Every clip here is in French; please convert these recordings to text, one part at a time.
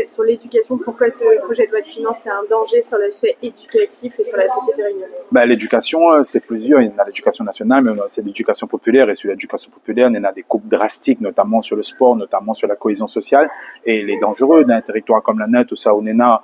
Sur l'éducation, pourquoi ce projet de loi de finances c'est un danger sur l'aspect éducatif et sur la société réunionnaise? L'éducation, c'est plusieurs. Il y a l'éducation nationale, mais c'est l'éducation populaire. Et sur l'éducation populaire, il y en a des coupes drastiques, notamment sur le sport, notamment sur la cohésion sociale. Et il est dangereux d'un territoire comme la nôtre, où ça, on a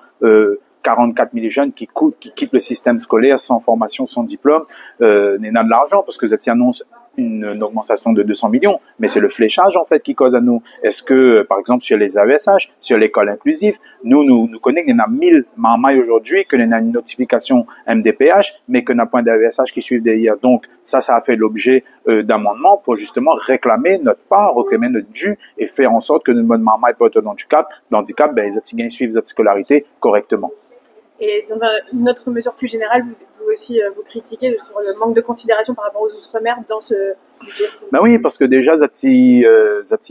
44 000 jeunes qui quittent le système scolaire sans formation, sans diplôme. On a de l'argent parce que ça annonce une augmentation de 200 millions, mais c'est le fléchage en fait qui cause à nous. Est-ce que, par exemple, sur les AESH, sur l'école inclusive, nous connaissons qu'il y en a 1000 mamans aujourd'hui, qu'il y en a une notification MDPH, mais qu'on n'a pas d'AESH qui suivent derrière. Donc, ça a fait l'objet d'amendements pour justement réclamer notre part, réclamer notre dû et faire en sorte que nos mamans aient pas de handicap, ils suivent leur scolarité correctement. Et dans une autre mesure plus générale, vous aussi vous critiquez sur le manque de considération par rapport aux Outre-mer dans ce budget. Oui, parce que déjà, zati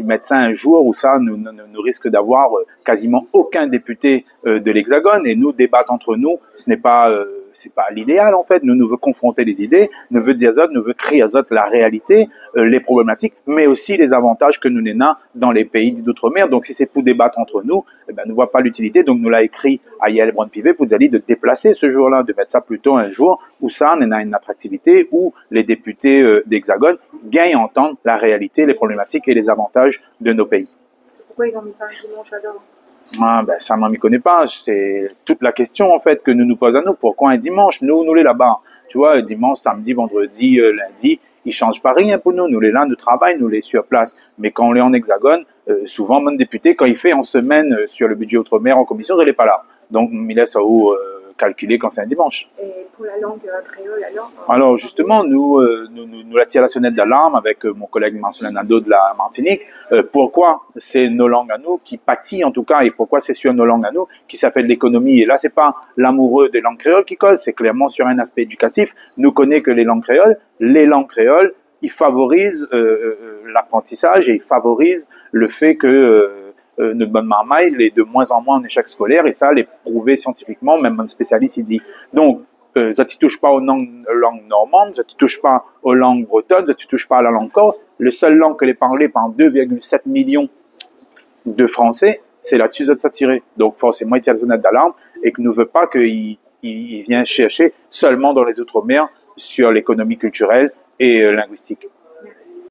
médecin un jour où ça, nous risque d'avoir quasiment aucun député de l'Hexagone et nous débattre entre nous, ce n'est pas c'est pas l'idéal en fait. Nous veut confronter les idées, nous veut dire nous veut créer la réalité, les problématiques, mais aussi les avantages que nous n'avons dans les pays d'outre-mer. Donc si c'est pour débattre entre nous, nous ne voit pas l'utilité. Donc nous l'a écrit à Yael Braun-Pivet pour dire de déplacer ce jour-là, de mettre ça plutôt un jour où ça on a une attractivité, où les députés d'Hexagone gagnent à entendre la réalité, les problématiques et les avantages de nos pays. Pourquoi ils ont mis ça un dimanche alors? Ça m'en m'y connaît pas. C'est toute la question en fait que nous posons à nous. Pourquoi un dimanche? Nous les là-bas. Tu vois, dimanche, samedi, vendredi, lundi, ils changent pas rien pour nous. Nous les là, nous travaillons, nous les sur place. Mais quand on est en Hexagone, souvent mon député, quand il fait en semaine sur le budget outre-mer en commission, il n'est pas là. Donc il laisse à où calculer quand c'est un dimanche. Et pour la langue créole alors? Alors justement, nous la tirons la sonnette d'alarme avec mon collègue Marcelin Nadeau de la Martinique. Pourquoi c'est nos langues à nous qui pâtit en tout cas, et pourquoi c'est sur nos langues à nous qui s'appelle l'économie. Et là, c'est pas l'amoureux des langues créoles qui cause, c'est clairement sur un aspect éducatif. Nous connaissons que les langues créoles, ils favorisent l'apprentissage et ils favorisent le fait que notre bonne marmaille est de moins en moins en échec scolaire, et ça, l'est prouvé scientifiquement, même un spécialiste il dit. Donc, ça ne touche pas aux langues normandes, ça ne touche pas aux langues bretonnes, ça ne touche pas à la langue corse. Le seul langue que les parlée par 2,7 millions de Français, c'est là-dessus de s'attirer. Donc, forcément, il tire la sonnette d'alarme et que ne veut pas qu'il vienne chercher seulement dans les Outre-mer sur l'économie culturelle et linguistique.